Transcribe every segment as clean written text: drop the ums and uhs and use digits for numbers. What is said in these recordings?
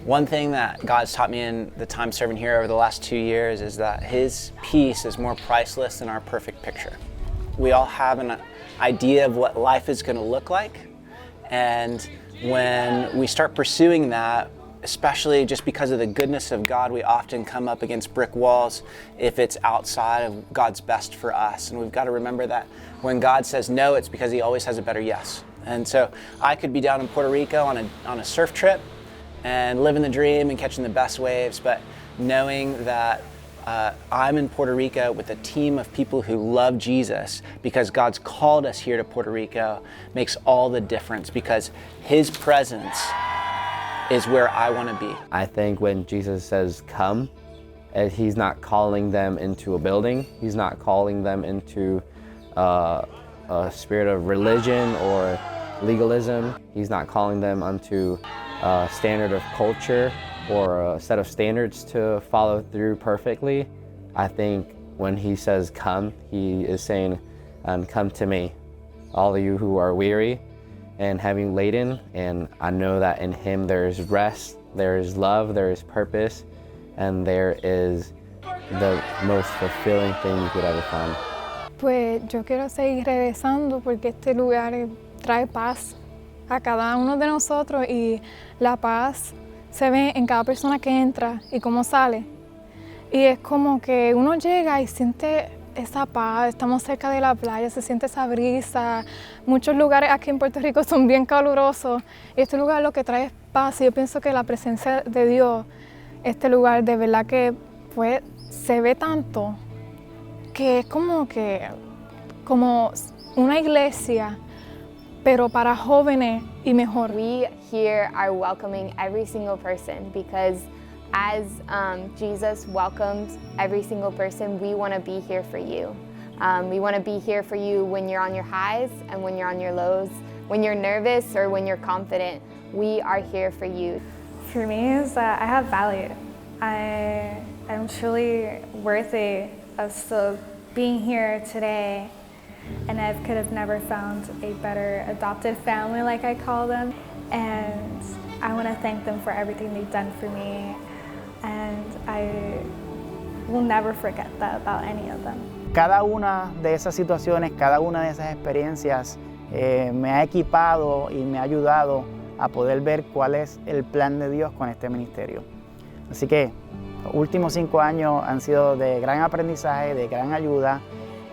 One thing that God's taught me in the time serving here over the last 2 years is that His peace is more priceless than our perfect picture. We all have an idea of what life is going to look like, and when we start pursuing that, especially just because of the goodness of God, we often come up against brick walls if it's outside of God's best for us. And we've got to remember that when God says no, it's because He always has a better yes. And so I could be down in Puerto Rico on a surf trip and living the dream and catching the best waves, but knowing that I'm in Puerto Rico with a team of people who love Jesus because God's called us here to Puerto Rico makes all the difference, because His presence is where I want to be. I think when Jesus says come, He's not calling them into a building. He's not calling them into a spirit of religion or legalism. He's not calling them unto a standard of culture or a set of standards to follow through perfectly. I think when He says come, He is saying, come to me, all of you who are weary and heavy laden, and I know that in Him there is rest, there is love, there is purpose, and there is the most fulfilling thing you could ever find. Pues yo quiero seguir regresando porque este lugar trae paz a cada uno de nosotros, y la paz se ve en cada persona que entra y cómo sale. Y es como que uno llega y siente esa paz, estamos cerca de la playa, se siente esa brisa. Muchos lugares aquí en Puerto Rico son bien calurosos, y este lugar lo que trae es paz, y yo pienso que la presencia de Dios, este lugar de verdad que pues se ve tanto que es como una iglesia, pero para jóvenes y mejor. We here are welcoming every single person, because as Jesus welcomed every single person, we want to be here for you. We want to be here for you when you're on your highs and when you're on your lows, when you're nervous or when you're confident. We are here for you. For me is that I have value. I am truly worthy of still being here today, and I could have never found a better adopted family, like I call them, and I want to thank them for everything they've done for me, and I will never forget that about any of them. Cada una de esas situaciones, cada una de esas experiencias me ha equipado y me ha ayudado a poder ver cuál es el plan de Dios con este ministerio. Así que los últimos 5 años han sido de gran aprendizaje, de gran ayuda,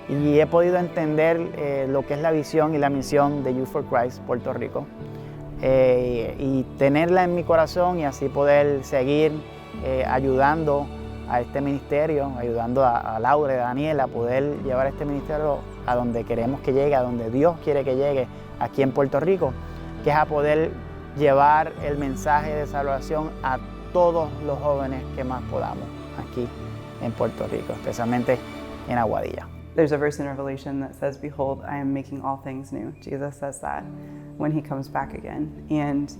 y he podido entender lo que es la visión y la misión de Youth for Christ Puerto Rico, y tenerla en mi corazón, y así poder seguir ayudando a este ministerio, ayudando a Laura y a Daniel a poder llevar este ministerio a donde queremos que llegue, a donde Dios quiere que llegue aquí en Puerto Rico, que es a poder llevar el mensaje de salvación a todos los jóvenes que más podamos aquí en Puerto Rico, especialmente en Aguadilla. There's a verse in Revelation that says, "Behold, I am making all things new." Jesus says that when He comes back again. And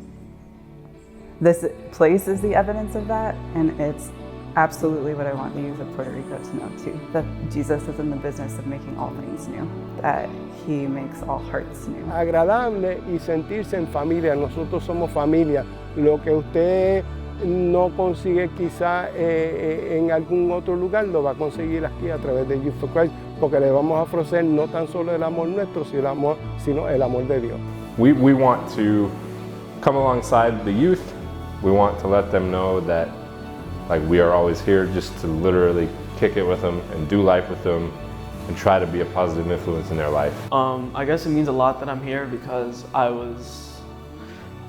this place is the evidence of that, and it's absolutely what I want the youth of Puerto Rico to know too, that Jesus is in the business of making all things new, that He makes all hearts new. Agradable y sentirse en familia. Nosotros somos familia. Lo que usted no consigue quizá en algún otro lugar, lo va a conseguir aquí a través de Youth for Christ, porque le vamos a ofrecer no tan solo el amor nuestro, sino el amor de Dios. We want to come alongside the youth. We want to let them know that we are always here just to literally kick it with them and do life with them and try to be a positive influence in their life. I guess it means a lot that I'm here, because I was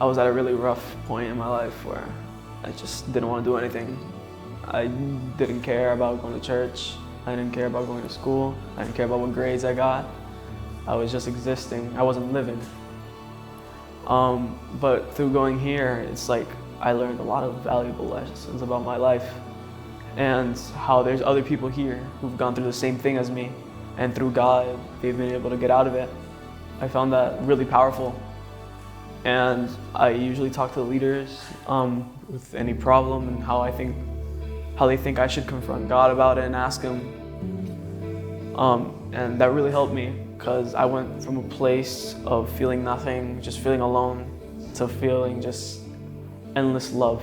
at a really rough point in my life where I just didn't want to do anything. I didn't care about going to church. I didn't care about going to school. I didn't care about what grades I got. I was just existing. I wasn't living. But through going here, it's like I learned a lot of valuable lessons about my life, and how there's other people here who've gone through the same thing as me, and through God, they've been able to get out of it. I found that really powerful. And I usually talk to the leaders with any problem and how they think I should confront God about it and ask Him. And that really helped me, because I went from a place of feeling nothing, just feeling alone, to feeling just endless love.